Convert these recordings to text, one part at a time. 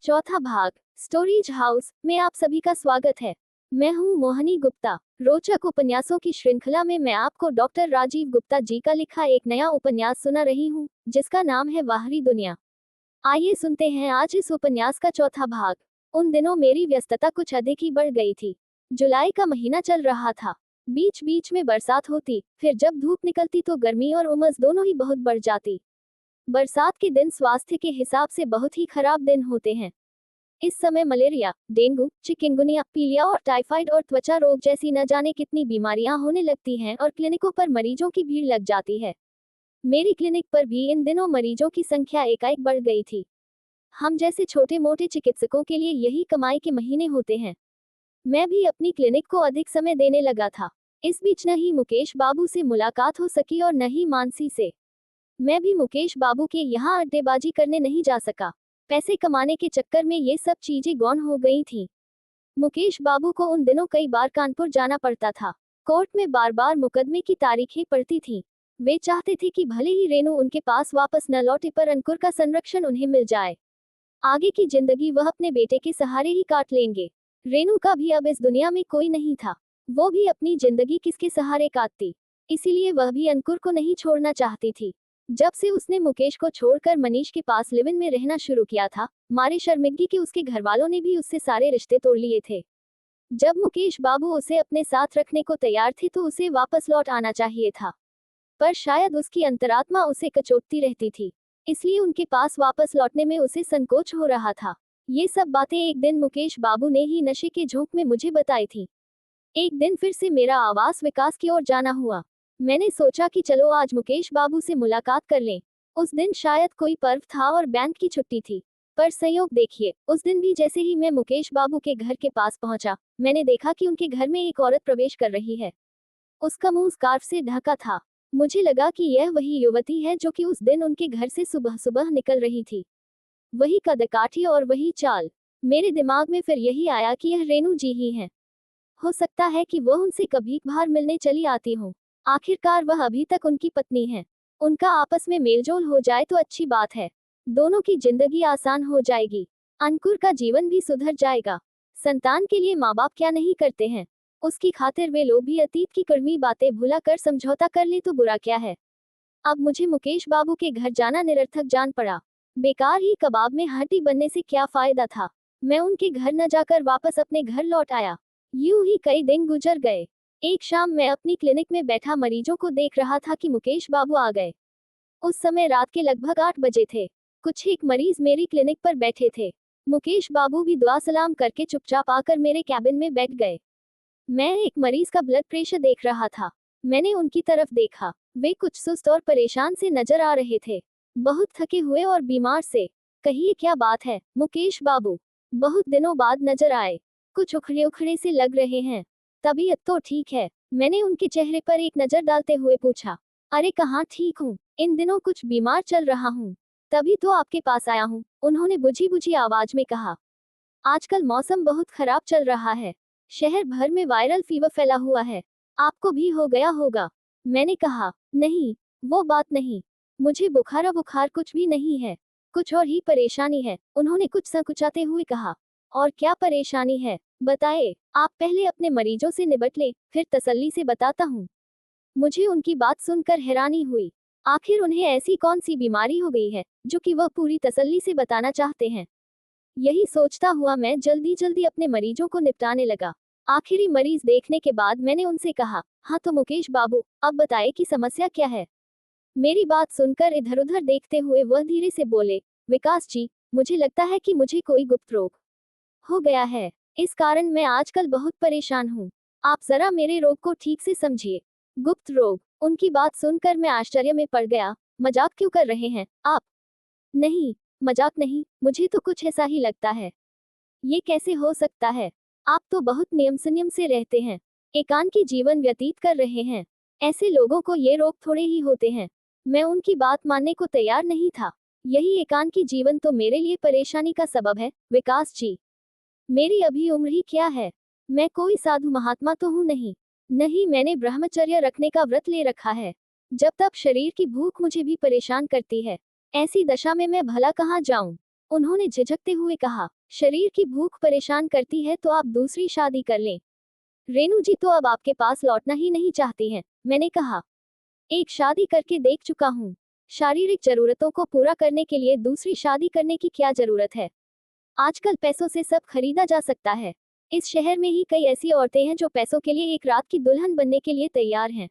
चौथा भाग stories house में आप सभी का स्वागत है। मैं हूं मोहिनी गुप्ता। रोचक उपन्यासों की श्रृंखला में मैं आपको डॉक्टर राजीव गुप्ता जी का लिखा एक नया उपन्यास सुना रही हूं, जिसका नाम है बाहरी दुनिया। आइए सुनते हैं आज इस उपन्यास का चौथा भाग। उन दिनों मेरी व्यस्तता कुछ अधिक ही बढ़ गई थी। जुलाई का महीना चल रहा था। बीच बीच में बरसात होती, फिर जब धूप निकलती तो गर्मी और उमस दोनों ही बहुत बढ़ जाती। बरसात के दिन स्वास्थ्य के हिसाब से बहुत ही खराब दिन होते हैं। इस समय मलेरिया, डेंगू, चिकनगुनिया, पीलिया और टाइफाइड और त्वचा रोग जैसी न जाने कितनी बीमारियां होने लगती हैं और क्लिनिकों पर मरीजों की भीड़ लग जाती है। मेरी क्लिनिक पर भी इन दिनों मरीजों की संख्या एकाएक बढ़ गई थी। हम जैसे छोटे मोटे चिकित्सकों के लिए यही कमाई के महीने होते हैं। मैं भी अपनी क्लिनिक को अधिक समय देने लगा था। इस बीच न ही मुकेश बाबू से मुलाकात हो सकी और न ही मानसी से। मैं भी मुकेश बाबू के यहाँ अड्डेबाजी करने नहीं जा सका। पैसे कमाने के चक्कर में ये सब चीजें गौण हो गई थीं। मुकेश बाबू को उन दिनों कई बार कानपुर जाना पड़ता था। कोर्ट में बार बार मुकदमे की तारीखें पड़ती थीं। वे चाहते थे कि भले ही रेणु उनके पास वापस न लौटे पर अंकुर का संरक्षण उन्हें मिल जाए। आगे की जिंदगी वह अपने बेटे के सहारे ही काट लेंगे। रेणु का भी अब इस दुनिया में कोई नहीं था। वो भी अपनी जिंदगी किसके सहारे काटती, इसीलिए वह भी अंकुर को नहीं छोड़ना चाहती थी। जब से उसने मुकेश को छोड़कर मनीष के पास लिव इन में रहना शुरू किया था, मारे शर्मिंदगी के उसके घरवालों ने भी उससे सारे रिश्ते तोड़ लिए थे। जब मुकेश बाबू उसे अपने साथ रखने को तैयार थे तो उसे वापस लौट आना चाहिए था, पर शायद उसकी अंतरात्मा उसे कचोटती रहती थी, इसलिए उनके पास वापस लौटने में उसे संकोच हो रहा था। ये सब बातें एक दिन मुकेश बाबू ने ही नशे के झोंक में मुझे बताई थी। एक दिन फिर से मेरा आवास विकास की ओर जाना हुआ। मैंने सोचा कि चलो आज मुकेश बाबू से मुलाकात कर लें। उस दिन शायद कोई पर्व था और बैंक की छुट्टी थी, पर संयोग देखिए, उस दिन भी जैसे ही मैं मुकेश बाबू के घर के पास पहुंचा, मैंने देखा कि उनके घर में एक औरत प्रवेश कर रही है। उसका मुंह स्कार्फ से ढका था। मुझे लगा कि यह वही युवती है जो कि उस दिन उनके घर से सुबह सुबह निकल रही थी। वही कदकाठी और वही चाल। मेरे दिमाग में फिर यही आया कि यह रेणु जी ही है। हो सकता है कि वह उनसे कभी बाहर मिलने चली आती हो। आखिरकार वह अभी तक उनकी पत्नी है। उनका आपस में मेलजोल हो जाए तो अच्छी बात है। दोनों की जिंदगी आसान हो जाएगी। अंकुर का जीवन भी सुधर जाएगा। संतान के लिए माँ बाप क्या नहीं करते हैं। उसकी खातिर वे लोग भी अतीत की कड़वी बातें भुला कर समझौता कर ले तो बुरा क्या है। अब मुझे मुकेश बाबू के घर जाना निरर्थक जान पड़ा। बेकार ही कबाब में हड्डी बनने से क्या फायदा था। मैं उनके घर न जाकर वापस अपने घर लौट आया। यूं ही कई दिन गुजर गए। एक शाम मैं अपनी क्लिनिक में बैठा मरीजों को देख रहा था कि मुकेश बाबू आ गए। उस समय रात के लगभग 8 बजे थे। कुछ एक मरीज मेरी क्लिनिक पर बैठे थे। मुकेश बाबू भी दुआ सलाम करके चुपचाप आकर मेरे कैबिन में बैठ गए। मैं एक मरीज का ब्लड प्रेशर देख रहा था। मैंने उनकी तरफ देखा। वे कुछ सुस्त और परेशान से नजर आ रहे थे, बहुत थके हुए और बीमार से। कहिए क्या बात है मुकेश बाबू, बहुत दिनों बाद नजर आए। कुछ उखड़े उखड़े से लग रहे हैं। तबीयत तो ठीक है, मैंने उनके चेहरे पर एक नजर डालते हुए पूछा। अरे कहाँ ठीक हूँ, इन दिनों कुछ बीमार चल रहा हूँ, तभी तो आपके पास आया हूँ, उन्होंने बुझी बुझी आवाज में कहा। आजकल मौसम बहुत खराब चल रहा है। शहर भर में वायरल फीवर फैला हुआ है। आपको भी हो गया होगा। मैंने कहा, नहीं, वो बात नहीं। मुझे बुखार बुखार कुछ भी नहीं है। कुछ और ही परेशानी है, उन्होंने कुछ संकुचाते हुए कहा। और क्या परेशानी है, बताए। आप पहले अपने मरीजों से निपट ले, फिर तसल्ली से बताता हूँ। मुझे उनकी बात सुनकर हैरानी हुई। आखिर उन्हें ऐसी कौन सी बीमारी हो गई है जो कि वह पूरी तसल्ली से बताना चाहते हैं। यही सोचता हुआ मैं जल्दी जल्दी अपने मरीजों को निपटाने लगा। आखिरी मरीज देखने के बाद मैंने उनसे कहा, हाँ तो मुकेश बाबू, अब बताए कि समस्या क्या है। मेरी बात सुनकर इधर उधर देखते हुए वह धीरे से बोले, विकास जी, मुझे लगता है कि मुझे कोई गुप्त रोग हो गया है। इस कारण मैं आजकल बहुत परेशान हूँ। आप जरा मेरे रोग को ठीक से समझिए। गुप्त रोग? उनकी बात सुनकर मैं आश्चर्य में पड़ गया। मजाक क्यों कर रहे हैं आप? नहीं, मजाक नहीं, मुझे तो कुछ ऐसा ही लगता है। ये कैसे हो सकता है? आप तो बहुत नियम संयम से रहते हैं, एकांकी जीवन व्यतीत कर रहे हैं। ऐसे लोगों को ये रोग थोड़े ही होते हैं। मैं उनकी बात मानने को तैयार नहीं था। यही एकांकी जीवन तो मेरे लिए परेशानी का सबब है, विकास जी। मेरी अभी उम्र ही क्या है? मैं कोई साधु महात्मा तो हूँ नहीं। नहीं, मैंने ब्रह्मचर्य रखने का व्रत ले रखा है। जब तक शरीर की भूख मुझे भी परेशान करती है, ऐसी दशा में मैं भला कहाँ जाऊं? उन्होंने झिझकते हुए कहा, शरीर की भूख परेशान करती है तो आप दूसरी शादी कर लें। रेणु जी तो अब आपके पास लौटना ही नहीं चाहती हैं। मैंने कहा, एक शादी करके देख चुका हूँ। शारीरिक जरूरतों को पूरा करने के लिए दूसरी शादी करने की क्या जरूरत है। आजकल पैसों से सब खरीदा जा सकता है। इस शहर में ही कई ऐसी औरतें हैं जो पैसों के लिए एक रात की दुल्हन बनने के लिए तैयार हैं।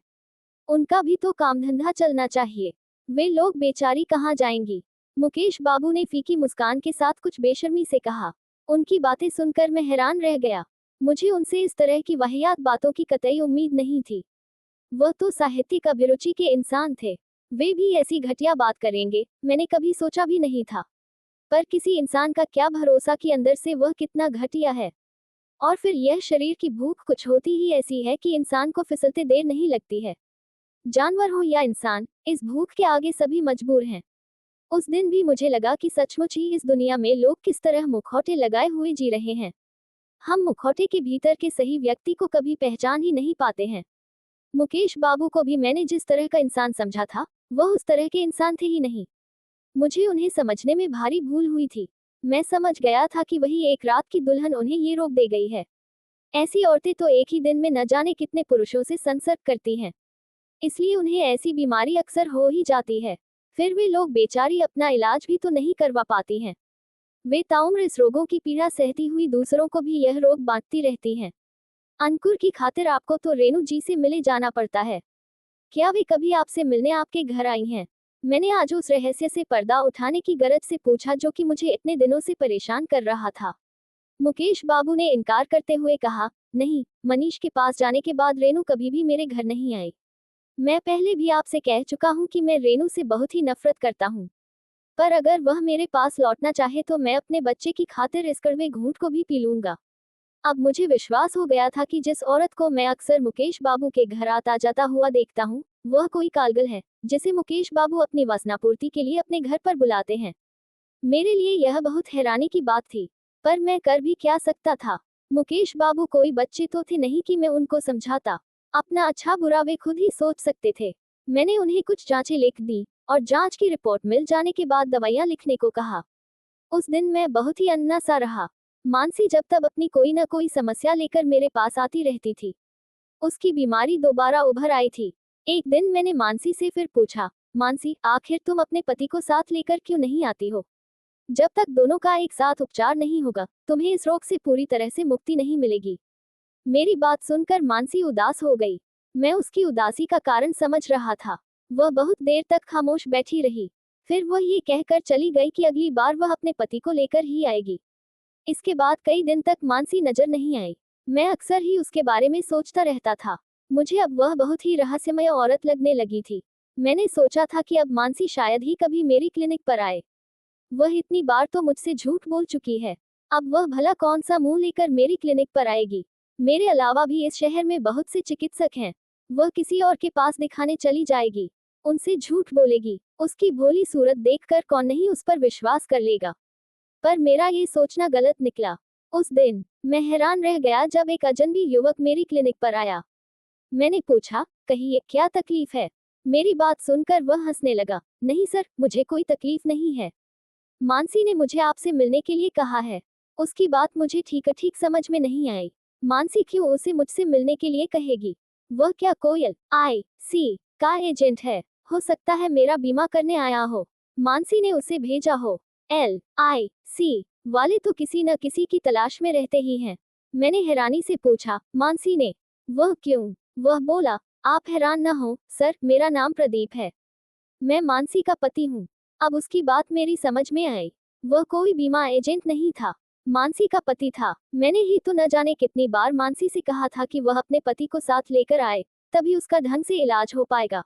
उनका भी तो काम धंधा चलना चाहिए। वे लोग बेचारी कहाँ जाएंगी। मुकेश बाबू ने फीकी मुस्कान के साथ कुछ बेशर्मी से कहा। उनकी बातें सुनकर मैं हैरान रह गया। मुझे उनसे इस तरह की वाहियात बातों की कतई उम्मीद नहीं थी। वह तो साहित्यिक अभिरुचि के इंसान थे। वे भी ऐसी घटिया बात करेंगे, मैंने कभी सोचा भी नहीं था। पर किसी इंसान का क्या भरोसा कि अंदर से वह कितना घटिया है। और फिर यह शरीर की भूख कुछ होती ही ऐसी है कि इंसान को फिसलते देर नहीं लगती है। जानवर हो या इंसान, इस भूख के आगे सभी मजबूर हैं। उस दिन भी मुझे लगा कि सचमुच ही इस दुनिया में लोग किस तरह मुखौटे लगाए हुए जी रहे हैं। हम मुखौटे के भीतर के सही व्यक्ति को कभी पहचान ही नहीं पाते हैं। मुकेश बाबू को भी मैंने जिस तरह का इंसान समझा था, वह उस तरह के इंसान थे ही नहीं। मुझे उन्हें समझने में भारी भूल हुई थी। मैं समझ गया था कि वही एक रात की दुल्हन उन्हें ये रोक दे गई है। ऐसी औरतें तो एक ही दिन में न जाने कितने पुरुषों से संसर्ग करती हैं। इसलिए उन्हें ऐसी बीमारी अक्सर हो ही जाती है। फिर वे लोग बेचारी अपना इलाज भी तो नहीं करवा पाती हैं। वे ताउम्र इस रोगों की पीड़ा सहती हुई दूसरों को भी यह रोग बांटती रहती हैं। अंकुर की खातिर आपको तो रेणु जी से मिले जाना पड़ता है। क्या वे कभी आपसे मिलने आपके घर आई हैं? मैंने आज उस रहस्य से पर्दा उठाने की गरज से पूछा जो कि मुझे इतने दिनों से परेशान कर रहा था। मुकेश बाबू ने इनकार करते हुए कहा, नहीं, मनीष के पास जाने के बाद रेणु कभी भी मेरे घर नहीं आई। मैं पहले भी आपसे कह चुका हूँ कि मैं रेणु से बहुत ही नफरत करता हूँ। पर अगर वह मेरे पास लौटना चाहे तो मैं अपने बच्चे की खातिर इस कड़वे घूंट को भी पी लूंगा। अब मुझे विश्वास हो गया था कि जिस औरत को मैं अक्सर मुकेश बाबू के घर आता जाता हुआ देखता हूँ, वह कोई कालगल है, जिसे मुकेश बाबू अपनी वासनापूर्ति के लिए अपने घर पर बुलाते हैं। मेरे लिए यह बहुत हैरानी की बात थी, पर मैं कर भी क्या सकता था। मुकेश बाबू कोई बच्चे तो थे नहीं कि मैं उनको समझाता। अपना अच्छा बुरा वे खुद ही सोच सकते थे। मैंने उन्हें कुछ जांचें लिख दी और जांच की रिपोर्ट मिल जाने के बाद दवाइयां लिखने को कहा। उस दिन मैं बहुत ही अन्ना सा रहा। मानसी जब तब अपनी कोई न कोई समस्या लेकर मेरे पास आती रहती थी। उसकी बीमारी दोबारा उभर आई थी। एक दिन मैंने मानसी से फिर पूछा, मानसी, आखिर तुम अपने पति को साथ लेकर क्यों नहीं आती हो? जब तक दोनों का एक साथ उपचार नहीं होगा, तुम्हें इस रोग से पूरी तरह से मुक्ति नहीं मिलेगी। मेरी बात सुनकर मानसी उदास हो गई। मैं उसकी उदासी का कारण समझ रहा था। वह बहुत देर तक खामोश बैठी रही। फिर वह ये कहकर चली गई कि अगली बार वह अपने पति को लेकर ही आएगी। इसके बाद कई दिन तक मानसी नजर नहीं आई। मैं अक्सर ही उसके बारे में सोचता रहता था। मुझे अब वह बहुत ही रहस्यमय औरत लगने लगी थी। मैंने सोचा था कि अब मानसी शायद ही कभी मेरी क्लिनिक पर आए। वह इतनी बार तो मुझसे झूठ बोल चुकी है। अब वह भला कौन सा मुंह लेकर मेरी क्लिनिक पर आएगी? मेरे अलावा भी इस शहर में बहुत से चिकित्सक हैं। वह किसी और के पास दिखाने चली जाएगी, उनसे झूठ बोलेगी। उसकी भोली सूरत देखकर कौन नहीं उस पर विश्वास कर लेगा। पर मेरा ये सोचना गलत निकला। उस दिन मैं हैरान रह गया जब एक अजनबी युवक मेरी क्लिनिक पर आया। मैंने पूछा, कहिए क्या तकलीफ है? मेरी बात सुनकर वह हंसने लगा। नहीं सर, मुझे कोई तकलीफ नहीं है। मानसी ने मुझे आपसे मिलने के लिए कहा है। उसकी बात मुझे ठीक समझ में नहीं आई। मानसी क्यों उसे मुझसे मिलने के लिए कहेगी? वह क्या कोई LIC का एजेंट है? हो सकता है मेरा बीमा करने आया हो। मानसी ने उसे भेजा हो। LIC वाले तो किसी न किसी की तलाश में रहते ही हैं। मैंने हैरानी से पूछा, मानसी ने? वह क्यों? वह बोला, आप हैरान न हो सर, मेरा नाम प्रदीप है। मैं मानसी का पति हूँ। अब उसकी बात मेरी समझ में आई। वह कोई बीमा एजेंट नहीं था, मानसी का पति था। मैंने ही तो न जाने कितनी बार मानसी से कहा था कि वह अपने पति को साथ लेकर आए, तभी उसका ढंग से इलाज हो पाएगा।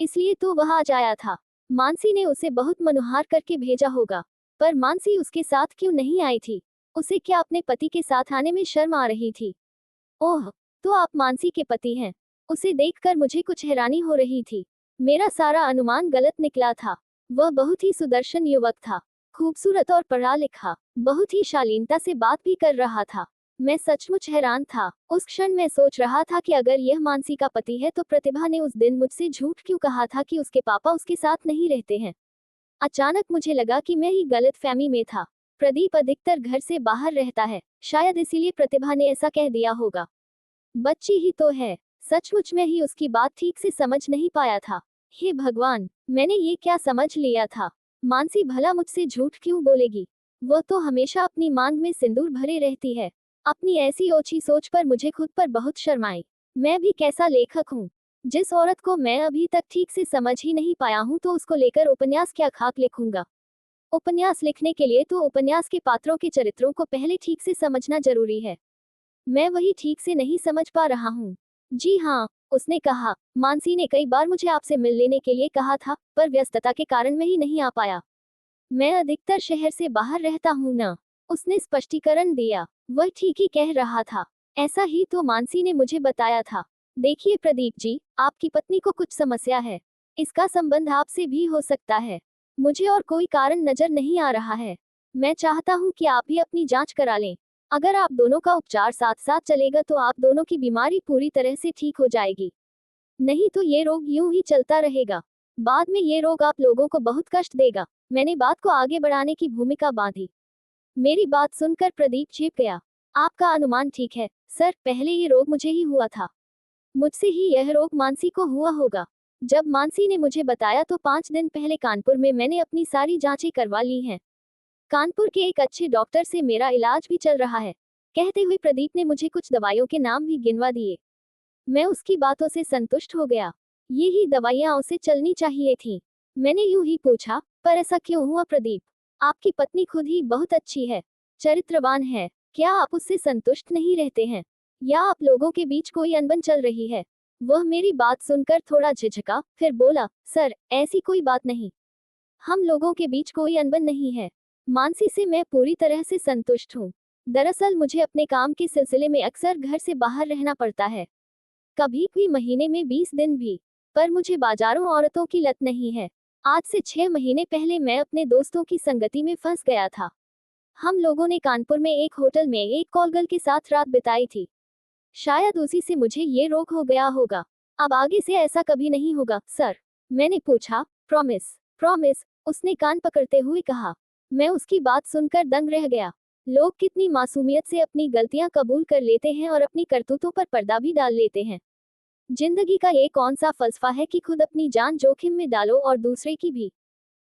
इसलिए तो वह आज आया था। मानसी ने उसे बहुत मनुहार करके भेजा होगा। पर मानसी उसके साथ क्यों नहीं आई थी? उसे क्या अपने पति के साथ आने में शर्म आ रही थी? ओह, तो आप मानसी के पति हैं। उसे देखकर मुझे कुछ हैरानी हो रही थी। मेरा सारा अनुमान गलत निकला था। वह बहुत ही सुदर्शन युवक था, खूबसूरत और पढ़ा लिखा, बहुत ही शालीनता से बात भी कर रहा था। मैं सचमुच हैरान था। उस क्षण मैं सोच रहा था कि अगर यह मानसी का पति है तो प्रतिभा ने उस दिन मुझसे झूठ क्यों कहा था कि उसके पापा उसके साथ नहीं रहते हैं। अचानक मुझे लगा कि मैं ही गलतफहमी में था। प्रदीप अधिकतर घर से बाहर रहता है, शायद इसीलिए प्रतिभा ने ऐसा कह दिया होगा। बच्ची ही तो है। सचमुच में ही उसकी बात ठीक से समझ नहीं पाया था। हे भगवान, मैंने ये क्या समझ लिया था। मानसी भला मुझसे झूठ क्यों बोलेगी? वह तो हमेशा अपनी मांग में सिंदूर भरे रहती है। अपनी ऐसी ओछी सोच पर मुझे खुद पर बहुत शर्म आई। मैं भी कैसा लेखक हूँ। जिस औरत को मैं अभी तक ठीक से समझ ही नहीं पाया हूँ तो उसको लेकर उपन्यास क्या खाक लिखूंगा। उपन्यास लिखने के लिए तो उपन्यास के पात्रों के चरित्रों को पहले ठीक से समझना जरूरी है। मैं वही ठीक से नहीं समझ पा रहा हूँ। जी हाँ, उसने कहा। मानसी ने कई बार मुझे आपसे मिल लेने के लिए कहा था, पर व्यस्तता के कारण मैं ही नहीं आ पाया। मैं अधिकतर शहर से बाहर रहता हूँ ना। उसने स्पष्टीकरण दिया। वह ठीक ही कह रहा था। ऐसा ही तो मानसी ने मुझे बताया था। देखिए प्रदीप जी, आपकी पत्नी को कुछ समस्या है। इसका संबंध आपसे भी हो सकता है। मुझे और कोई कारण नजर नहीं आ रहा है। मैं चाहता हूँ कि आप भी अपनी जांच करा लें। अगर आप दोनों का उपचार साथ साथ चलेगा तो आप दोनों की बीमारी पूरी तरह से ठीक हो जाएगी। नहीं तो ये रोग यूं ही चलता रहेगा। बाद में ये रोग आप लोगों को बहुत कष्ट देगा। मैंने बात को आगे बढ़ाने की भूमिका बांधी। मेरी बात सुनकर प्रदीप छिप गया। आपका अनुमान ठीक है, सर। पहले ये रोग मुझे ही हुआ था। मुझसे ही यह रोग मानसी को हुआ होगा। जब मानसी ने मुझे बताया तो 5 दिन पहले कानपुर में मैंने अपनी सारी जांचें करवा ली हैं। कानपुर के एक अच्छे डॉक्टर से मेरा इलाज भी चल रहा है। कहते हुए प्रदीप ने मुझे कुछ दवाइयों के नाम भी गिनवा दिए। मैं उसकी बातों से संतुष्ट हो गया। ये ही दवाइयां उसे चलनी चाहिए थी। मैंने यूं ही पूछा, पर ऐसा क्यों हुआ प्रदीप? आपकी पत्नी खुद ही बहुत अच्छी है, चरित्रवान है। क्या आप उससे संतुष्ट नहीं रहते हैं? या आप लोगों के बीच कोई अनबन चल रही है? वह मेरी बात सुनकर थोड़ा झिझका, फिर बोला, सर, ऐसी कोई बात नहीं। हम लोगों के बीच कोई अनबन नहीं है। मानसी से मैं पूरी तरह से संतुष्ट हूँ। दरअसल मुझे अपने काम के सिलसिले में अक्सर घर से बाहर रहना पड़ता है। कभी भी महीने में 20 दिन भी। पर मुझे बाजारों औरतों की लत नहीं है। आज से 6 महीने पहले मैं अपने दोस्तों की संगति में फंस गया था। हम लोगों ने कानपुर में एक होटल में एक कॉलगर्ल के साथ रात बिताई थी। शायद उसी से मुझे ये रोग हो गया होगा। अब आगे से ऐसा कभी नहीं होगा, सर। मैंने पूछा, प्रॉमिस? प्रॉमिस, उसने कान पकड़ते हुए कहा। मैं उसकी बात सुनकर दंग रह गया। लोग कितनी मासूमियत से अपनी गलतियां कबूल कर लेते हैं और अपनी करतूतों पर पर्दा भी डाल लेते हैं। जिंदगी का ये कौन सा फलसफा है कि खुद अपनी जान जोखिम में डालो और दूसरे की भी।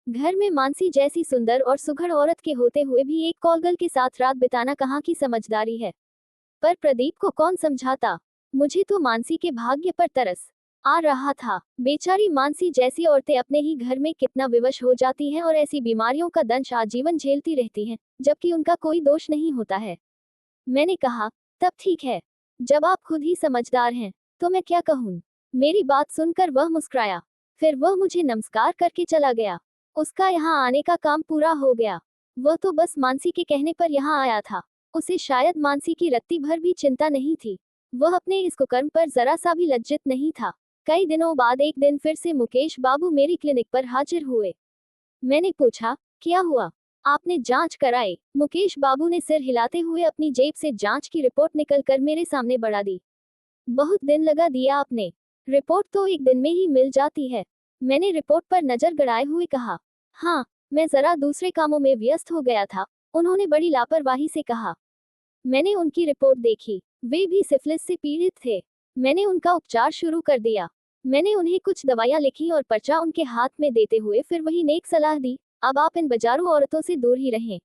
घर में मानसी जैसी सुंदर और सुघड़ औरत के होते हुए भी एक कॉलगर्ल के साथ रात बिताना कहाँ की समझदारी है। पर प्रदीप को कौन समझाता? मुझे तो मानसी के भाग्य पर तरस आ रहा था। बेचारी मानसी जैसी औरतें अपने ही घर में कितना विवश हो जाती हैं और ऐसी बीमारियों का दंश आजीवन झेलती रहती हैं, जबकि उनका कोई दोष नहीं होता है। मैंने कहा, तब ठीक है। जब आप खुद ही समझदार हैं, तो मैं क्या कहूँ? मेरी बात सुनकर वह मुस्कुराया। फिर वह मुझे नमस्कार करके चला गया। उसका यहाँ आने का काम पूरा हो गया। वह तो बस मानसी के कहने पर यहाँ आया था। उसे शायद मानसी की रत्ती भर भी चिंता नहीं थी। वह अपने इस कुकर्म पर जरा सा भी लज्जित नहीं था। कई दिनों बाद एक दिन फिर से मुकेश बाबू मेरी क्लिनिक पर हाजिर हुए। मैंने पूछा, क्या हुआ? आपने जांच कराई? मुकेश बाबू ने सिर हिलाते हुए अपनी जेब से जांच की रिपोर्ट निकलकर मेरे सामने बढ़ा दी। बहुत दिन लगा दिया आपने। रिपोर्ट तो एक दिन में ही मिल जाती है। मैंने रिपोर्ट पर नजर गड़ाए हुए कहा। हाँ, मैं जरा दूसरे कामों में व्यस्त हो गया था, उन्होंने बड़ी लापरवाही से कहा। मैंने उनकी रिपोर्ट देखी। वे भी सिफिलिस से पीड़ित थे। मैंने उनका उपचार शुरू कर दिया। मैंने उन्हें कुछ दवाइयां लिखी और पर्चा उनके हाथ में देते हुए फिर वही नेक सलाह दी, अब आप इन बाजारू औरतों से दूर ही रहें।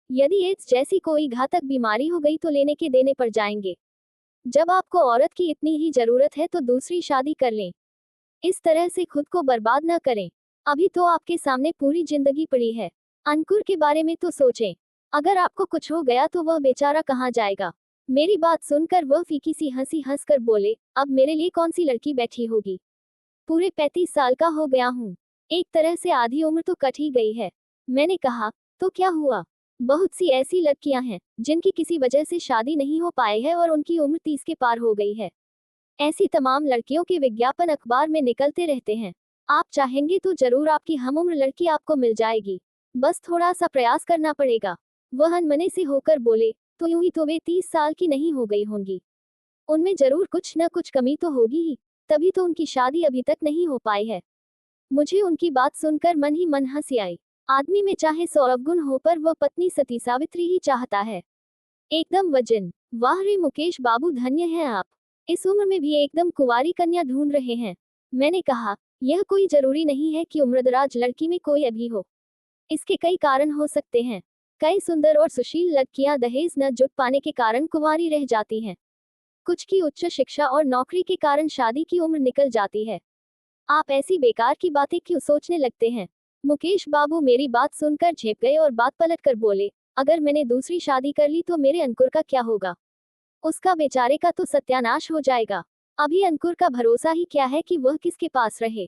यदि एड्स जैसी कोई घातक बीमारी हो गई तो लेने के देने पड़ जाएंगे। जब आपको औरत की इतनी ही जरूरत है तो दूसरी शादी कर लें। इस तरह से खुद को बर्बाद न करें। अभी तो आपके सामने पूरी जिंदगी पड़ी है। अंकुर के बारे में तो सोचें। अगर आपको कुछ हो गया तो वह बेचारा कहाँ जाएगा? मेरी बात सुनकर वह फीकी सी हंसी हंसकर बोले, अब मेरे लिए कौन सी लड़की बैठी होगी? पूरे 35 साल का हो गया हूँ। एक तरह से आधी उम्र तो कट ही गई है। मैंने कहा, तो क्या हुआ? बहुत सी ऐसी लड़कियां हैं जिनकी किसी वजह से शादी नहीं हो पाई है और उनकी उम्र 30 के पार हो गई है। ऐसी तमाम लड़कियों के विज्ञापन अखबार में निकलते रहते हैं। आप चाहेंगे तो जरूर आपकी हमउम्र लड़की आपको मिल जाएगी। बस थोड़ा सा प्रयास करना पड़ेगा। वह अनमने से होकर बोले, तो यूं ही तो वे 30 साल की नहीं हो गई होंगी। उनमें जरूर कुछ न कुछ कमी तो होगी ही, तभी तो उनकी शादी अभी तक नहीं हो पाई है। मुझे उनकी बात सुनकर मन ही मन हंसी आई। आदमी में चाहे 100 अवगुण हो पर वह पत्नी सती सावित्री ही चाहता है। एकदम वजन। वाह रे मुकेश बाबू, धन्य हैं आप। इस उम्र में भी एकदम कुंवारी कन्या ढूंढ रहे हैं। मैंने कहा, यह कोई जरूरी नहीं है कि उम्रदराज लड़की में कोई अभी हो। इसके कई कारण हो सकते हैं। कई सुंदर और सुशील लड़कियां दहेज न जुट पाने के कारण कुंवारी रह जाती हैं। कुछ की उच्च शिक्षा और नौकरी के कारण शादी की उम्र निकल जाती है। आप ऐसी बेकार की बातें क्यों सोचने लगते हैं? मुकेश बाबू मेरी बात सुनकर झेप गए और बात पलट कर बोले, अगर मैंने दूसरी शादी कर ली तो मेरे अंकुर का क्या होगा? उसका बेचारे का तो सत्यानाश हो जाएगा। अभी अंकुर का भरोसा ही क्या है कि वह किसके पास रहे।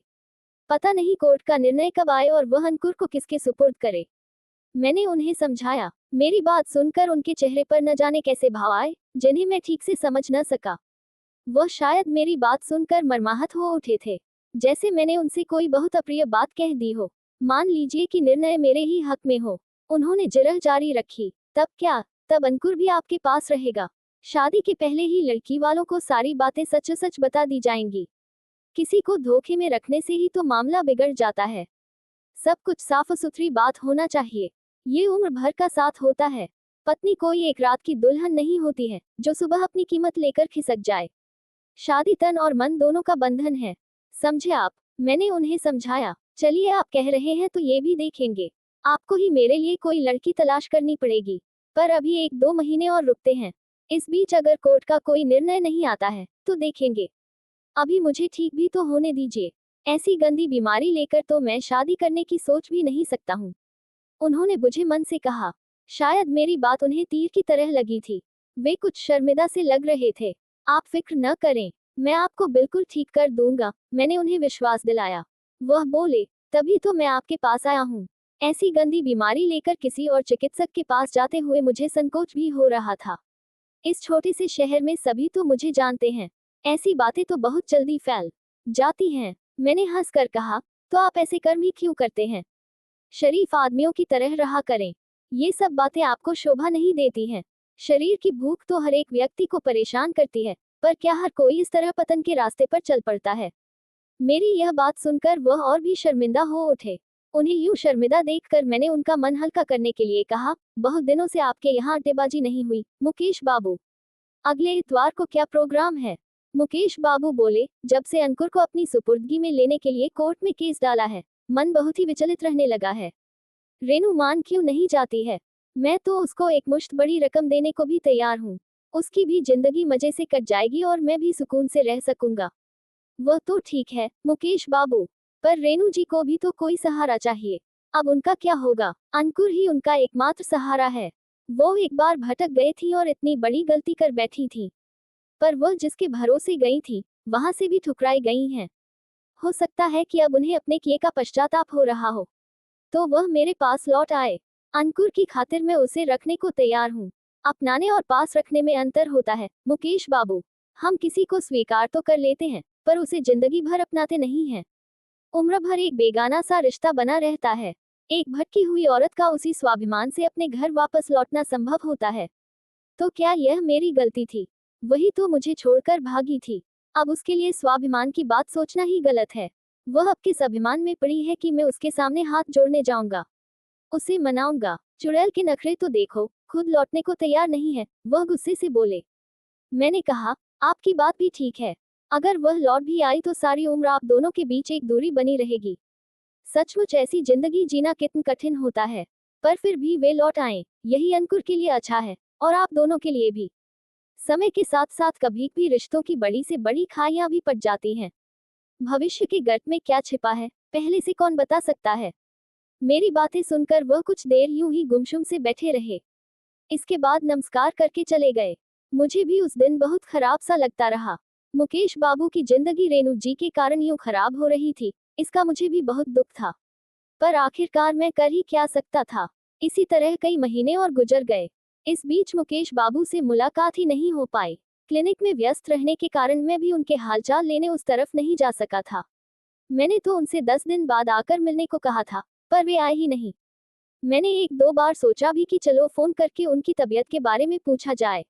पता नहीं कोर्ट का निर्णय कब आए और वह अंकुर को किसके सुपुर्द करे। मैंने उन्हें समझाया। मेरी बात सुनकर उनके चेहरे पर न जाने कैसे भाव आए, जिन्हें मैं ठीक से समझ न सका। वह शायद मेरी बात सुनकर मर्माहत हो उठे थे, जैसे मैंने उनसे कोई बहुत अप्रिय बात कह दी हो। मान लीजिए कि निर्णय मेरे ही हक में हो। उन्होंने जिरह जारी रखी, तब क्या? तब अंकुर भी आपके पास रहेगा। शादी के पहले ही लड़की वालों को सारी बातें सच सच बता दी जाएंगी। किसी को धोखे में रखने से ही तो मामला बिगड़ जाता है। सब कुछ साफ सुथरी बात होना चाहिए। ये उम्र भर का साथ होता है। पत्नी कोई एक रात की दुल्हन नहीं होती है, जो सुबह अपनी कीमत लेकर खिसक जाए। शादी तन और मन दोनों का बंधन है, समझे आप? मैंने उन्हें समझाया। चलिए, आप कह रहे हैं तो ये भी देखेंगे। आपको ही मेरे लिए कोई लड़की तलाश करनी पड़ेगी, पर अभी 1-2 महीने और रुकते हैं। इस बीच अगर कोर्ट का कोई निर्णय नहीं आता है तो देखेंगे। अभी मुझे ठीक भी तो होने दीजिए। ऐसी गंदी बीमारी लेकर तो मैं शादी करने की सोच भी नहीं सकता हूँ। उन्होंने बुझे मन से कहा। शायद मेरी बात उन्हें तीर की तरह लगी थी। वे कुछ शर्मिंदा से लग रहे थे। आप फिक्र न करें, मैं आपको बिल्कुल ठीक कर दूंगा, मैंने उन्हें विश्वास दिलाया। वह बोले, तभी तो मैं आपके पास आया हूँ। ऐसी गंदी बीमारी लेकर किसी और चिकित्सक के पास जाते हुए मुझे संकोच भी हो रहा था। इस छोटे से शहर में सभी तो मुझे जानते हैं। ऐसी बातें तो बहुत जल्दी फैल जाती हैं। मैंने हंसकर कहा, तो आप ऐसे कर्म ही क्यों करते हैं? शरीफ आदमियों की तरह रहा करें। ये सब बातें आपको शोभा नहीं देती हैं। शरीर की भूख तो हर एक व्यक्ति को परेशान करती है, पर क्या हर कोई इस तरह पतन के रास्ते पर चल पड़ता है? मेरी यह बात सुनकर वह और भी शर्मिंदा हो उठे। उन्हें यूं शर्मिंदा देखकर मैंने उनका मन हल्का करने के लिए कहा, बहुत दिनों से आपके यहाँ अड्डेबाजी नहीं हुई, मुकेश बाबू। अगले इतवार को क्या प्रोग्राम है? मुकेश बाबू बोले, जब से अंकुर को अपनी सुपुर्दगी में लेने के लिए कोर्ट में केस डाला है, मन बहुत ही विचलित रहने लगा है। रेनू मान क्यों नहीं जाती है? मैं तो उसको एक मुश्त बड़ी रकम देने को भी तैयार हूँ। उसकी भी जिंदगी मजे से कट जाएगी और मैं भी सुकून से रह सकूंगा। वह तो ठीक है मुकेश बाबू, पर रेनू जी को भी तो कोई सहारा चाहिए। अब उनका क्या होगा? अंकुर ही उनका एकमात्र सहारा है। वो एक बार भटक गए थी और इतनी बड़ी गलती कर बैठी थी, पर वह जिसके भरोसे गई थी, वहां से भी ठुकराई गई हैं। हो सकता है कि अब उन्हें अपने किए का पश्चाताप हो रहा हो, तो वह मेरे पास लौट आए। अंकुर की खातिर मैं उसे रखने को तैयार हूँ। अपनाने और पास रखने में अंतर होता है मुकेश बाबू। हम किसी को स्वीकार तो कर लेते हैं, पर उसे जिंदगी भर अपनाते नहीं हैं। उम्र भर एक बेगाना सा रिश्ता बना रहता है। एक भटकी हुई औरत का उसी स्वाभिमान से अपने घर वापस लौटना संभव होता है। तो क्या यह मेरी गलती थी? वही तो मुझे छोड़कर भागी थी। अब उसके लिए स्वाभिमान की बात सोचना ही गलत है। वह अब किस अभिमान में पड़ी है कि मैं उसके सामने हाथ जोड़ने जाऊंगा, उसे मनाऊंगा? चुड़ैल के नखरे तो देखो, खुद लौटने को तैयार नहीं है। वह गुस्से से बोले। मैंने कहा, आपकी बात भी ठीक है। अगर वह लौट भी आई तो सारी उम्र आप दोनों के बीच एक दूरी बनी रहेगी। सचमुच ऐसी जिंदगी जीना कितना कठिन होता है, पर फिर भी वे लौट आए, यही अंकुर के लिए अच्छा है, और आप दोनों के लिए भी। समय के साथ साथ कभी भी रिश्तों की बड़ी से बड़ी खाइयां भी पड़ जाती हैं। भविष्य के गर्त में क्या छिपा है, पहले से कौन बता सकता है? मेरी बातें सुनकर वह कुछ देर यूं ही गुमसुम से बैठे रहे। इसके बाद नमस्कार करके चले गए। मुझे भी उस दिन बहुत खराब सा लगता रहा। मुकेश बाबू की जिंदगी रेणु जी के कारण यूं खराब हो रही थी, इसका मुझे भी बहुत दुख था। पर आखिरकार मैं कर ही क्या सकता था। इसी तरह कई महीने और गुजर गए। इस बीच मुकेश बाबू से मुलाकात ही नहीं हो पाई। क्लिनिक में व्यस्त रहने के कारण मैं भी उनके हालचाल लेने उस तरफ नहीं जा सका था। मैंने तो उनसे 10 दिन बाद आकर मिलने को कहा था, पर वे आए ही नहीं। मैंने 1-2 बार सोचा भी कि चलो फोन करके उनकी तबीयत के बारे में पूछा जाए,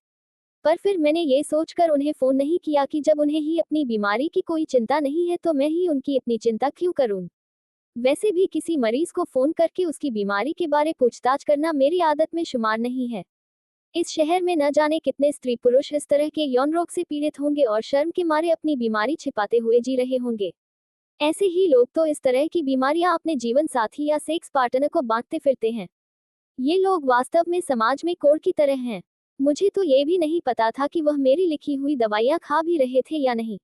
पर फिर मैंने ये सोचकर उन्हें फोन नहीं किया कि जब उन्हें ही अपनी बीमारी की कोई चिंता नहीं है तो मैं ही उनकी इतनी चिंता क्यों करूं। वैसे भी किसी मरीज को फोन करके उसकी बीमारी के बारे पूछताछ करना मेरी आदत में शुमार नहीं है। इस शहर में न जाने कितने स्त्री पुरुष इस तरह के यौन रोग से पीड़ित होंगे और शर्म के मारे अपनी बीमारी छिपाते हुए जी रहे होंगे। ऐसे ही लोग तो इस तरह की बीमारियां अपने जीवन साथी या सेक्स पार्टनर को बांटते फिरते हैं। ये लोग वास्तव में समाज में कोढ़ की तरह हैं। मुझे तो ये भी नहीं पता था कि वह मेरी लिखी हुई दवाइयां खा भी रहे थे या नहीं।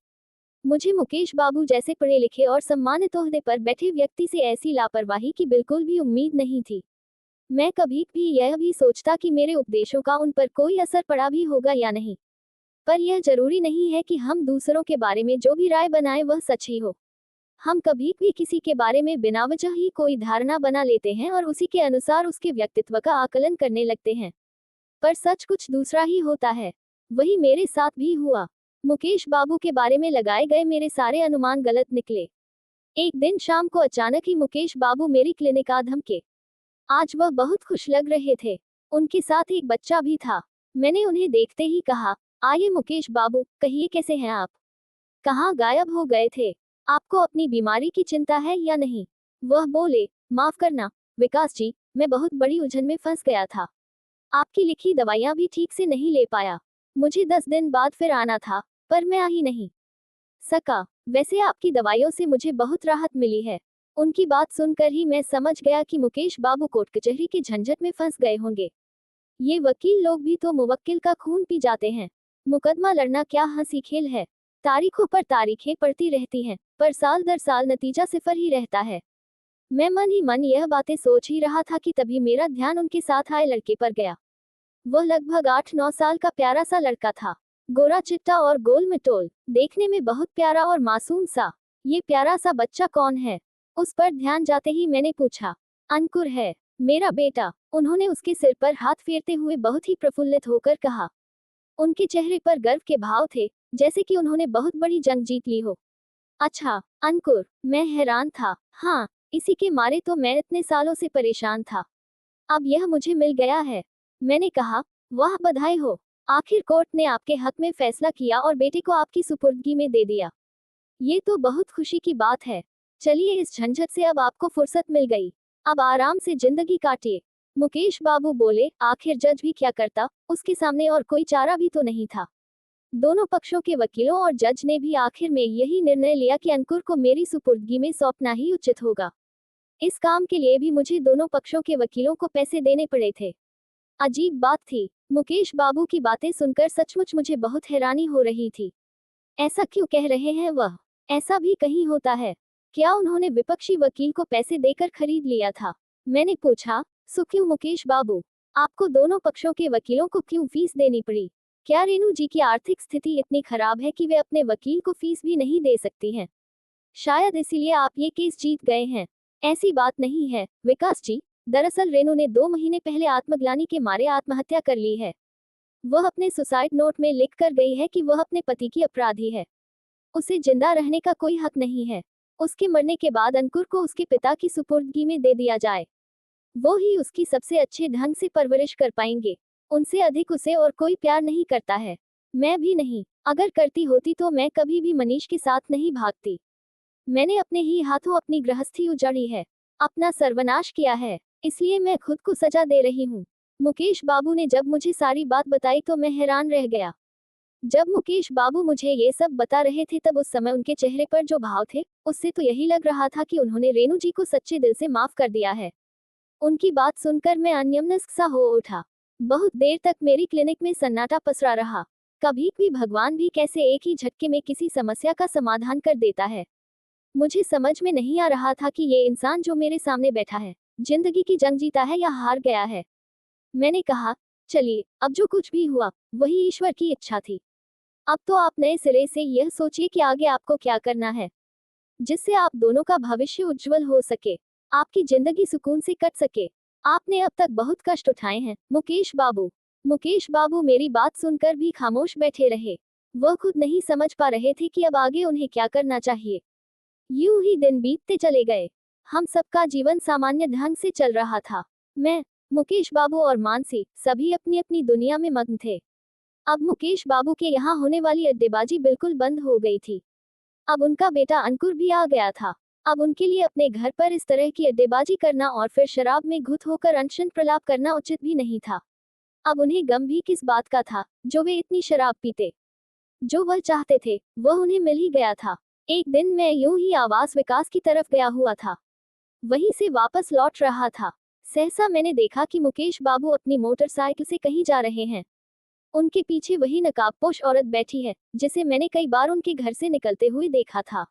मुझे मुकेश बाबू जैसे पढ़े लिखे और सम्मानित ओहदे पर बैठे व्यक्ति से ऐसी लापरवाही की बिल्कुल भी उम्मीद नहीं थी। मैं कभी भी यह भी सोचता कि मेरे उपदेशों का उन पर कोई असर पड़ा भी होगा या नहीं। पर यह जरूरी नहीं है कि हम दूसरों के बारे में जो भी राय बनाएं वह सच ही हो। हम कभी भी किसी के बारे में बिना वजह ही कोई धारणा बना लेते हैं और उसी के अनुसार उसके व्यक्तित्व का आकलन करने लगते हैं। पर सच कुछ दूसरा ही होता है। वही मेरे साथ भी हुआ। मुकेश बाबू के बारे में लगाए गए मेरे सारे अनुमान गलत निकले। एक दिन शाम को अचानक ही मुकेश बाबू मेरी क्लिनिक आ धमके। आज वह बहुत खुश लग रहे थे। उनके साथ एक बच्चा भी था। मैंने उन्हें देखते ही कहा, आइए मुकेश बाबू, कहिए कैसे हैं आप? कहाँ गायब हो गए थे? आपको अपनी बीमारी की चिंता है या नहीं? वह बोले, माफ करना विकास जी, मैं बहुत बड़ी उलझन में फंस गया था। आपकी लिखी दवाइयां भी ठीक से नहीं ले पाया। मुझे 10 दिन बाद फिर आना था, पर मैं आ ही नहीं सका। वैसे आपकी दवाइयों से मुझे बहुत राहत मिली है। उनकी बात सुनकर ही मैं समझ गया कि मुकेश बाबू कोर्ट कचहरी के झंझट में फंस गए होंगे। ये वकील लोग भी तो मुवक्किल का खून पी जाते हैं। मुकदमा लड़ना क्या हंसी खेल है। तारीखों पर तारीखें पड़ती रहती हैं, पर साल दर साल नतीजा सिफर ही रहता है। मैं मन ही मन यह बातें सोच ही रहा था कि तभी मेरा ध्यान उनके साथ आए लड़के पर गया। वह लगभग 8-9 साल का प्यारा सा लड़का था। गोरा चिट्टा और गोल मटोल, देखने में बहुत प्यारा और मासूम सा। ये प्यारा सा बच्चा कौन है? उस पर ध्यान जाते ही मैंने पूछा। अंकुर है, मेरा बेटा, उन्होंने उसके सिर पर हाथ फेरते हुए बहुत ही प्रफुल्लित होकर कहा। उनके चेहरे पर गर्व के भाव थे, जैसे कि उन्होंने बहुत बड़ी जंग जीत ली हो। अच्छा, अंकुर, मैं हैरान था। हाँ, इसी के मारे तो मैं इतने सालों से परेशान था। अब यह मुझे मिल गया है। मैंने कहा, वाह बधाई हो। आखिर कोर्ट ने आपके हक में फैसला किया और बेटे को आपकी सुपुर्दगी में दे दिया। ये तो बहुत खुशी की बात है। चलिए, इस झंझट से अब आपको फुर्सत मिल गई। अब आराम से जिंदगी काटिए। मुकेश बाबू बोले, आखिर जज भी क्या करता, उसके सामने और कोई चारा भी तो नहीं था। दोनों पक्षों के वकीलों और जज ने भी आखिर में यही निर्णय लिया कि अंकुर को मेरी सुपुर्दगी में सौंपना ही उचित होगा। इस काम के लिए भी मुझे दोनों पक्षों के वकीलों को पैसे देने पड़े थे। अजीब बात थी। मुकेश बाबू की बातें सुनकर सचमुच मुझे बहुत हैरानी हो रही थी। ऐसा क्यों कह रहे हैं वह? ऐसा भी कहीं होता है? क्या उन्होंने विपक्षी वकील को पैसे देकर खरीद लिया था? मैंने पूछा, सो क्यों मुकेश बाबू? आपको दोनों पक्षों के वकीलों को क्यों फीस देनी पड़ी? क्या रेणु जी की आर्थिक स्थिति इतनी खराब है कि वे अपने वकील को फीस भी नहीं दे सकती हैं? शायद इसीलिए आप ये केस जीत गए हैं। ऐसी बात नहीं है विकास जी। दरअसल रेणु ने 2 महीने पहले आत्मग्लानि के मारे आत्महत्या कर ली है। वह अपने सुसाइड नोट में लिख कर गई है कि वह अपने पति की अपराधी है। उसे जिंदा रहने का कोई हक नहीं है। उसके मरने के बाद अंकुर को उसके पिता की सुपुर्दगी में दे दिया जाए। वो ही उसकी सबसे अच्छे ढंग से परवरिश कर पाएंगे। उनसे अधिक उसे और कोई प्यार नहीं करता है। मैं भी नहीं। अगर करती होती तो मैं कभी भी मनीष के साथ नहीं भागती। मैंने अपने ही हाथों अपनी गृहस्थी उजाड़ी है, अपना सर्वनाश किया है, इसलिए मैं खुद को सजा दे रही हूँ। मुकेश बाबू ने जब मुझे सारी बात बताई तो मैं हैरान रह गया। जब मुकेश बाबू मुझे ये सब बता रहे थे तब उस समय उनके चेहरे पर जो भाव थे, उससे तो यही लग रहा था कि उन्होंने रेणु जी को सच्चे दिल से माफ कर दिया है। उनकी बात सुनकर मैं अन्यमनस्क सा हो उठा। बहुत देर तक मेरी क्लिनिक में सन्नाटा पसरा रहा। कभी भी भगवान भी कैसे एक ही झटके में किसी समस्या का समाधान कर देता है। मुझे समझ में नहीं आ रहा था कि ये इंसान जो मेरे सामने बैठा है, जिंदगी की जंग जीता है या हार गया है। मैंने कहा, चलिए, अब जो कुछ भी हुआ, वही ईश्वर की इच्छा थी। अब तो आप नए सिरे से यह सोचिए कि आगे आपको क्या करना है, जिससे आप दोनों का भविष्य उज्जवल हो सके, आपकी जिंदगी सुकून से कट सके। आपने अब तक बहुत कष्ट उठाए हैं, मुकेश बाबू। मुकेश बाबू मेरी बात सुनकर भी खामोश बैठे रहे। वह खुद नहीं समझ पा रहे थे कि अब आगे उन्हें क्या करना चाहिए। यूं ही दिन बीतते चले गए। हम सबका जीवन सामान्य ढंग से चल रहा था। मैं, मुकेश बाबू और मानसी सभी अपनी अपनी दुनिया में मग्न थे। अब मुकेश बाबू के यहाँ होने वाली अड्डेबाजी बिल्कुल बंद हो गई थी। अब उनका बेटा अंकुर भी आ गया था। अब उनके लिए अपने घर पर इस तरह की अड्डेबाजी करना और फिर शराब में घुत होकर अनशन प्रलाप करना उचित भी नहीं था। अब उन्हें गम भी किस बात का था, जो वे इतनी शराब पीते। जो वह चाहते थे, वह उन्हें मिल ही गया था। एक दिन मैं यूं ही आवास विकास की तरफ गया हुआ था। वहीं से वापस लौट रहा था। सहसा मैंने देखा कि मुकेश बाबू अपनी मोटरसाइकिल से कहीं जा रहे हैं। उनके पीछे वही नकाबपोश औरत बैठी है, जिसे मैंने कई बार उनके घर से निकलते हुए देखा था।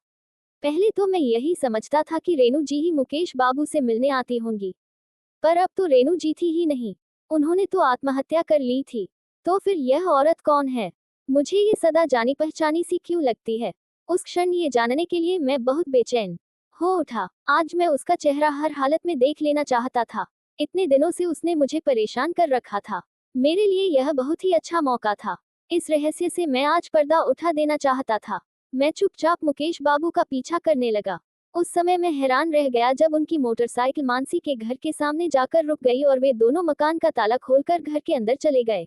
पहले तो मैं यही समझता था कि रेणु जी ही मुकेश बाबू से मिलने आती होंगी, पर अब तो रेणु जी थी ही नहीं। उन्होंने तो आत्महत्या कर ली थी। तो फिर यह औरत कौन है? मुझे ये सदा जानी पहचानी सी क्यों लगती है? उस क्षण ये जानने के लिए मैं बहुत बेचैन हो उठा। आज मैं उसका चेहरा हर हालत में देख लेना चाहता था। इतने दिनों से उसने मुझे परेशान कर रखा था। मेरे लिए यह बहुत ही अच्छा मौका था। इस रहस्य से मैं आज पर्दा उठा देना चाहता था। मैं चुपचाप मुकेश बाबू का पीछा करने लगा। उस समय मैं हैरान रह गया जब उनकी मोटरसाइकिल मानसी के घर के सामने जाकर रुक गई और वे दोनों मकान का ताला खोलकर घर के अंदर चले गए।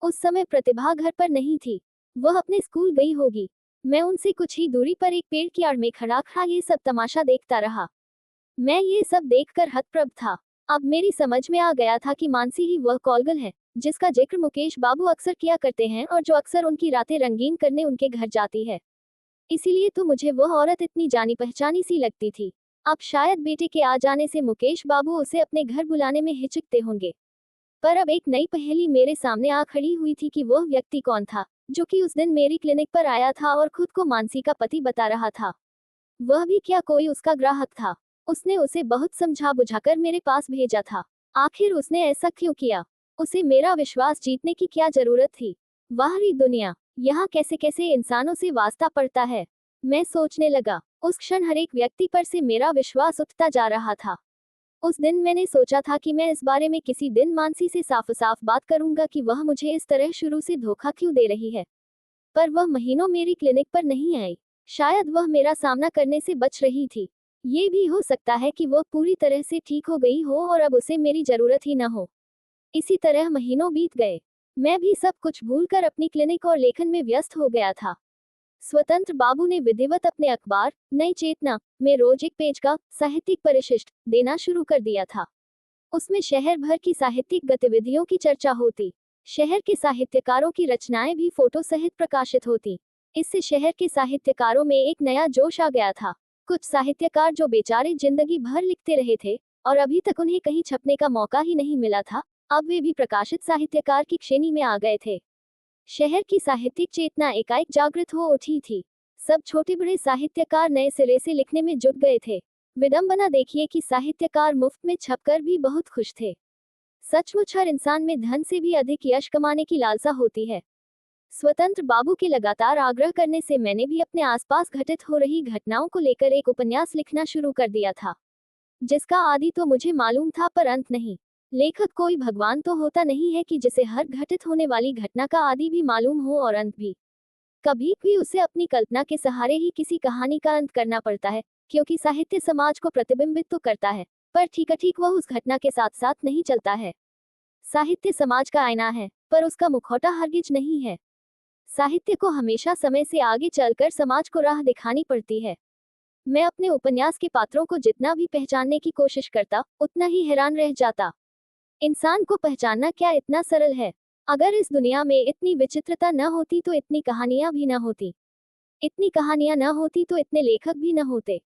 उस समय प्रतिभा घर पर नहीं थी। वह अपने स्कूल गई होगी। मैं उनसे कुछ ही दूरी पर एक पेड़ की आड़ में खड़ा खड़ा ये सब तमाशा देखता रहा। मैं ये सब देखकर हतप्रभ था। अब मेरी समझ में आ गया था कि मानसी ही वह कॉलगल है, जिसका जिक्र मुकेश बाबू अक्सर किया करते हैं और जो अक्सर उनकी रातें रंगीन करने उनके घर जाती है। इसीलिए तो मुझे वह औरत इतनी जानी पहचानी सी लगती थी। अब शायद बेटे के आ जाने से मुकेश बाबू उसे अपने घर बुलाने में हिचकते होंगे। पर अब एक नई पहेली मेरे सामने आ खड़ी हुई थी कि वह व्यक्ति कौन था, जो कि उस दिन मेरी क्लिनिक पर आया था और खुद को मानसी का पति बता रहा था। वह भी क्या कोई उसका ग्राहक था? उसने उसे बहुत समझा बुझाकर मेरे पास भेजा था। आखिर उसने ऐसा क्यों किया? उसे मेरा विश्वास जीतने की क्या जरूरत थी? वाह रे दुनिया, यहाँ कैसे कैसे इंसानों से वास्ता पड़ता है। मैं सोचने लगा। उस क्षण हर एक व्यक्ति पर से मेरा विश्वास उठता जा रहा था। उस दिन मैंने सोचा था कि मैं इस बारे में किसी दिन मानसी से साफ साफ बात करूंगा कि वह मुझे इस तरह शुरू से धोखा क्यों दे रही है। पर वह महीनों मेरी क्लिनिक पर नहीं आई। शायद वह मेरा सामना करने से बच रही थी। ये भी हो सकता है कि वह पूरी तरह से ठीक हो गई हो और अब उसे मेरी जरूरत ही न हो। इसी तरह महीनों बीत गए। मैं भी सब कुछ भूलकर अपनी क्लिनिक और लेखन में व्यस्त हो गया था। स्वतंत्र बाबू ने विधिवत अपने अखबार नई चेतना में रोज एक पेज का साहित्यिक परिशिष्ट देना शुरू कर दिया था। उसमें शहर भर की साहित्यिक गतिविधियों की चर्चा होती। शहर के साहित्यकारों की रचनाएं भी फोटो सहित प्रकाशित होती। इससे शहर के साहित्यकारों में एक नया जोश आ गया था। कुछ साहित्यकार जो बेचारे जिंदगी भर लिखते रहे थे और अभी तक उन्हें कहीं छपने का मौका ही नहीं मिला था, अब वे भी प्रकाशित साहित्यकार की श्रेणी में आ गए थे। शहर की साहित्यिक चेतना एकाएक जागृत हो उठी थी। सब छोटे बड़े साहित्यकार नए सिरे से लिखने में जुट गए थे। विडंबना देखिए कि साहित्यकार मुफ्त में छपकर भी बहुत खुश थे। सचमुच हर इंसान में धन से भी अधिक यश कमाने की लालसा होती है। स्वतंत्र बाबू के लगातार आग्रह करने से मैंने भी अपने आसपास घटित हो रही घटनाओं को लेकर एक उपन्यास लिखना शुरू कर दिया था, जिसका आदि तो मुझे मालूम था पर अंत नहीं। लेखक कोई भगवान तो होता नहीं है कि जिसे हर घटित होने वाली घटना का आदि भी मालूम हो और अंत भी। कभी भी उसे अपनी कल्पना के सहारे ही किसी कहानी का अंत करना पड़ता है, क्योंकि साहित्य समाज को प्रतिबिंबित तो करता है, पर ठीक वह उस घटना के साथ साथ नहीं चलता है। साहित्य समाज का आईना है, पर उसका मुखौटा हरगिज नहीं है। साहित्य को हमेशा समय से आगे चलकर समाज को राह दिखानी पड़ती है। मैं अपने उपन्यास के पात्रों को जितना भी पहचानने की कोशिश करता, उतना ही हैरान रह जाता। इंसान को पहचानना क्या इतना सरल है? अगर इस दुनिया में इतनी विचित्रता न होती तो इतनी कहानियां भी न होती। इतनी कहानियां न होती तो इतने लेखक भी न होते।